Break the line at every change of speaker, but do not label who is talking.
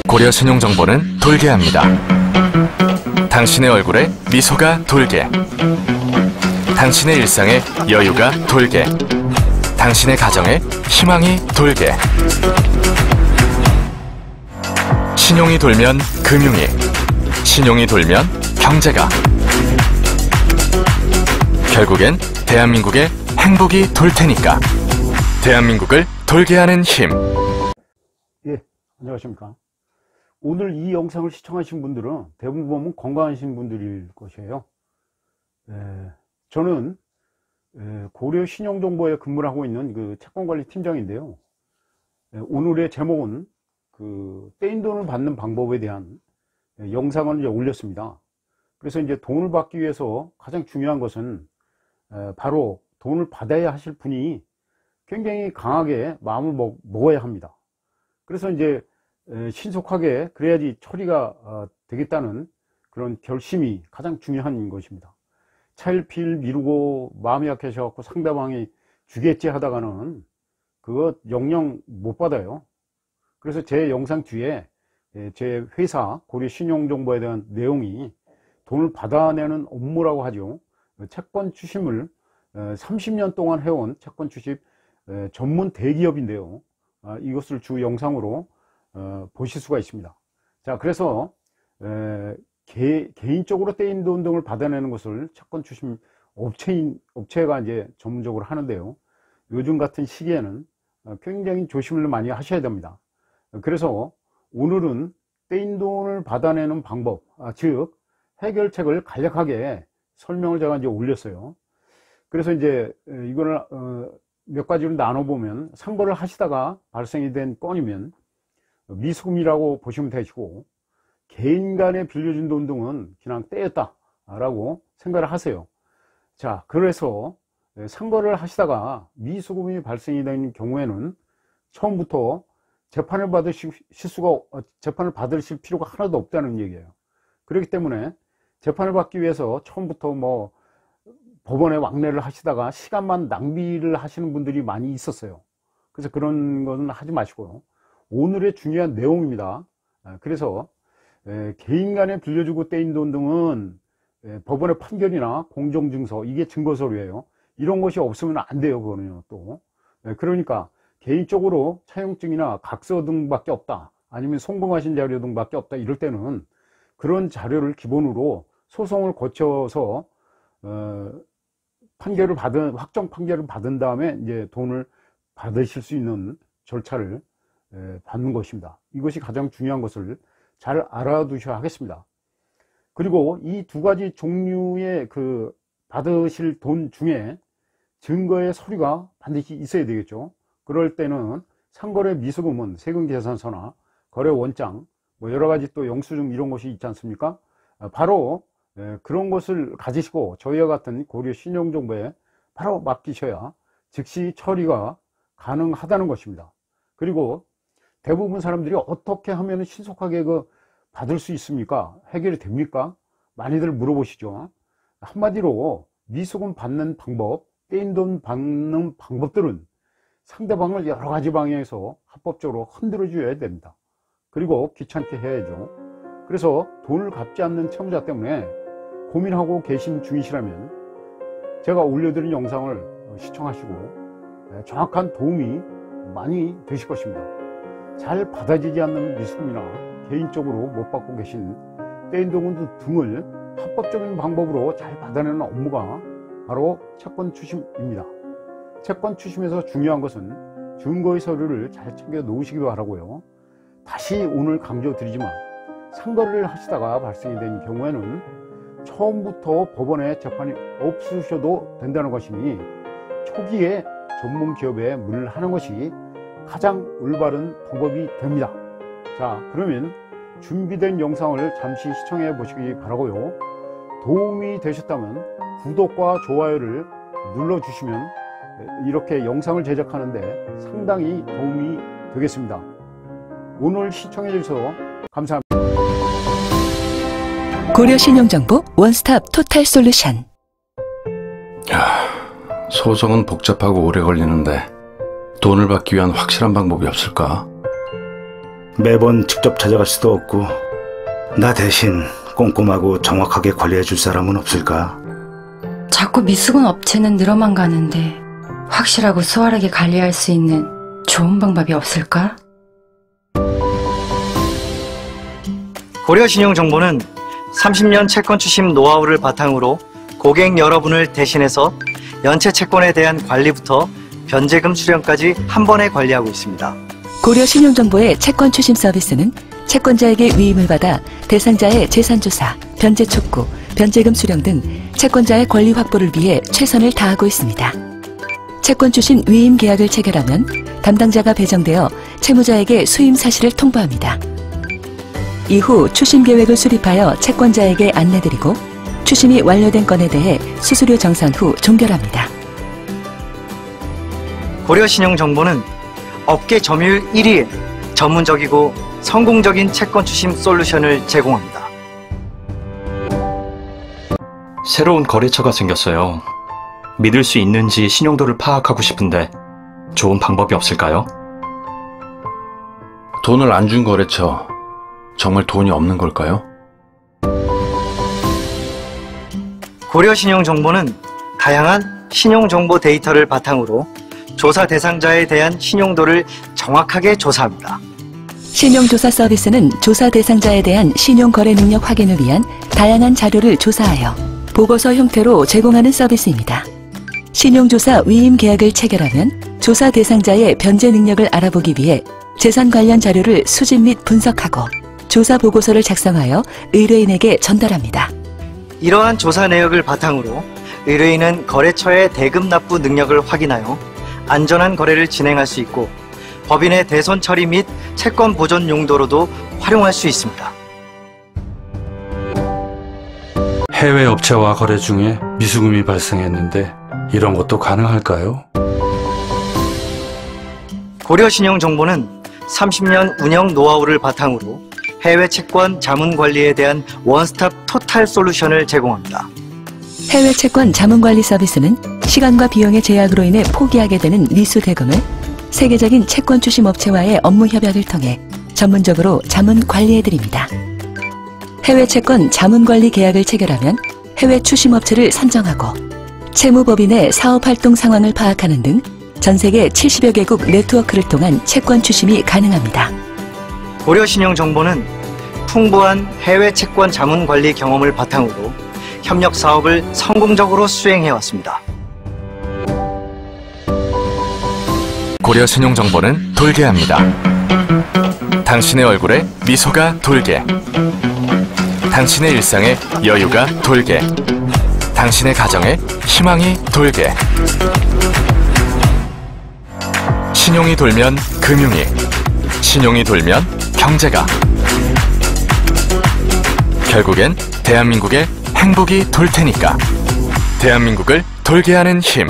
고려 신용정보는 돌게합니다. 당신의 얼굴에 미소가 돌게, 당신의 일상에 여유가 돌게, 당신의 가정에 희망이 돌게. 신용이 돌면 금융이, 신용이 돌면 경제가, 결국엔 대한민국의 행복이 돌 테니까. 대한민국을 돌게 하는 힘.
예, 안녕하십니까. 오늘 이 영상을 시청하신 분들은 대부분 건강하신 분들일 것이에요. 저는 고려 신용정보에 근무를 하고 있는 그 채권관리 팀장인데요. 오늘의 제목은 떼인 돈을 받는 방법에 대한 영상을 이제 올렸습니다. 그래서 이제 돈을 받기 위해서 가장 중요한 것은 바로 돈을 받아야 하실 분이 굉장히 강하게 마음을 먹어야 합니다. 그래서 이제 신속하게 그래야지 처리가 되겠다는 그런 결심이 가장 중요한 것입니다. 차일피일 미루고 마음이 약해져갖고 상대방이 주겠지 하다가는 그거 영영 못 받아요. 그래서 제 영상 뒤에 제 회사 고려 신용정보에 대한 내용이 돈을 받아내는 업무라고 하죠. 채권 추심을 30년 동안 해온 채권 추심 전문 대기업인데요. 이것을 주 영상으로 보실 수가 있습니다. 자, 그래서 개인적으로 떼인 돈 등을 받아내는 것을 채권 추심 업체가 이제 전문적으로 하는데요. 요즘 같은 시기에는 굉장히 조심을 많이 하셔야 됩니다. 그래서 오늘은 떼인 돈을 받아내는 방법, 즉 해결책을 간략하게 설명을 제가 이제 올렸어요. 그래서 이제 이거를 몇 가지로 나눠보면, 상거를 하시다가 발생이 된 건이면 미수금이라고 보시면 되시고, 개인 간에 빌려준 돈 등은 그냥 떼였다 라고 생각을 하세요. 자, 그래서 상거를 하시다가 미수금이 발생이 된 경우에는 처음부터 재판을 받으실 필요가 하나도 없다는 얘기예요. 그렇기 때문에 재판을 받기 위해서 처음부터 법원에 왕래를 하시다가 시간만 낭비를 하시는 분들이 많이 있었어요. 그래서 그런 거는 하지 마시고요. 오늘의 중요한 내용입니다. 그래서 개인 간에 빌려주고 떼인 돈 등은 법원의 판결이나 공정증서, 이게 증거서류예요. 이런 것이 없으면 안 돼요. 그거는요. 또 그러니까 개인적으로 차용증이나 각서 등밖에 없다, 아니면 송금하신 자료 등밖에 없다, 이럴 때는 그런 자료를 기본으로 소송을 거쳐서 확정 판결을 받은 다음에 이제 돈을 받으실 수 있는 절차를 받는 것입니다. 이것이 가장 중요한 것을 잘 알아두셔야 하겠습니다. 그리고 이 두 가지 종류의 받으실 돈 중에 증거의 서류가 반드시 있어야 되겠죠. 그럴 때는 상거래 미수금은 세금계산서나 거래원장, 여러 가지 또 영수증 이런 것이 있지 않습니까? 바로 그런 것을 가지시고 저희와 같은 고려 신용정보에 바로 맡기셔야 즉시 처리가 가능하다는 것입니다. 그리고 대부분 사람들이 어떻게 하면 신속하게 받을 수 있습니까? 해결이 됩니까? 많이들 물어보시죠. 한마디로 미수금 받는 방법, 떼인 돈 받는 방법들은 상대방을 여러 가지 방향에서 합법적으로 흔들어 줘야 됩니다. 그리고 귀찮게 해야죠. 그래서 돈을 갚지 않는 채무자 때문에 고민하고 계신 중이시라면 제가 올려드린 영상을 시청하시고 정확한 도움이 많이 되실 것입니다. 잘 받아지지 않는 미수금이나 개인적으로 못 받고 계신 떼인 돈 등을 합법적인 방법으로 잘 받아내는 업무가 바로 채권 추심입니다. 채권 추심에서 중요한 것은 증거의 서류를 잘 챙겨 놓으시기 바라고요. 다시 오늘 강조드리지만, 상거래를 하시다가 발생이 된 경우에는 처음부터 법원에 재판이 없으셔도 된다는 것이니 초기에 전문 기업에 문의를 하는 것이 가장 올바른 방법이 됩니다. 자, 그러면 준비된 영상을 잠시 시청해 보시기 바라고요. 도움이 되셨다면 구독과 좋아요를 눌러주시면 이렇게 영상을 제작하는데 상당히 도움이 되겠습니다. 오늘 시청해 주셔서 감사합니다.
고려 신용정보 원스톱 토탈 솔루션.
소송은 복잡하고 오래 걸리는데 돈을 받기 위한 확실한 방법이 없을까? 매번 직접 찾아갈 수도 없고 나 대신 꼼꼼하고 정확하게 관리해 줄 사람은 없을까?
자꾸 미숙은 업체는 늘어만 가는데 확실하고 수월하게 관리할 수 있는 좋은 방법이 없을까?
고려신용정보는 30년 채권 추심 노하우를 바탕으로 고객 여러분을 대신해서 연체 채권에 대한 관리부터 변제금 수령까지 한 번에 관리하고 있습니다.
고려신용정보의 채권 추심 서비스는 채권자에게 위임을 받아 대상자의 재산조사, 변제 촉구, 변제금 수령 등 채권자의 권리 확보를 위해 최선을 다하고 있습니다. 채권 추심 위임 계약을 체결하면 담당자가 배정되어 채무자에게 수임 사실을 통보합니다. 이후 추심 계획을 수립하여 채권자에게 안내드리고 추심이 완료된 건에 대해 수수료 정산 후 종결합니다.
고려신용정보는 업계 점유율 1위의 전문적이고 성공적인 채권 추심 솔루션을 제공합니다.
새로운 거래처가 생겼어요. 믿을 수 있는지 신용도를 파악하고 싶은데 좋은 방법이 없을까요?
돈을 안 준 거래처, 정말 돈이 없는 걸까요?
고려신용정보는 다양한 신용정보 데이터를 바탕으로 조사 대상자에 대한 신용도를 정확하게 조사합니다.
신용조사 서비스는 조사 대상자에 대한 신용거래 능력 확인을 위한 다양한 자료를 조사하여 보고서 형태로 제공하는 서비스입니다. 신용조사 위임 계약을 체결하면 조사 대상자의 변제 능력을 알아보기 위해 재산 관련 자료를 수집 및 분석하고 조사 보고서를 작성하여 의뢰인에게 전달합니다.
이러한 조사 내역을 바탕으로 의뢰인은 거래처의 대금 납부 능력을 확인하여 안전한 거래를 진행할 수 있고 법인의 대손 처리 및 채권 보존 용도로도 활용할 수 있습니다.
해외 업체와 거래 중에 미수금이 발생했는데 이런 것도 가능할까요?
고려신용정보는 30년 운영 노하우를 바탕으로 해외 채권 자문 관리에 대한 원스톱 토탈 솔루션을 제공합니다.
해외 채권 자문 관리 서비스는 시간과 비용의 제약으로 인해 포기하게 되는 미수 대금을 세계적인 채권 추심 업체와의 업무 협약을 통해 전문적으로 자문 관리해드립니다. 해외 채권 자문 관리 계약을 체결하면 해외 추심 업체를 선정하고 채무법인의 사업활동 상황을 파악하는 등 전 세계 70여 개국 네트워크를 통한 채권 추심이 가능합니다.
고려신용정보는 풍부한 해외 채권 자문 관리 경험을 바탕으로 협력 사업을 성공적으로 수행해왔습니다.
고려신용정보는 돌게합니다. 당신의 얼굴에 미소가 돌게, 당신의 일상에 여유가 돌게, 당신의 가정에 희망이 돌게. 신용이 돌면 금융이, 신용이 돌면 경제가, 결국엔 대한민국의 행복이 돌 테니까. 대한민국을 돌게 하는 힘.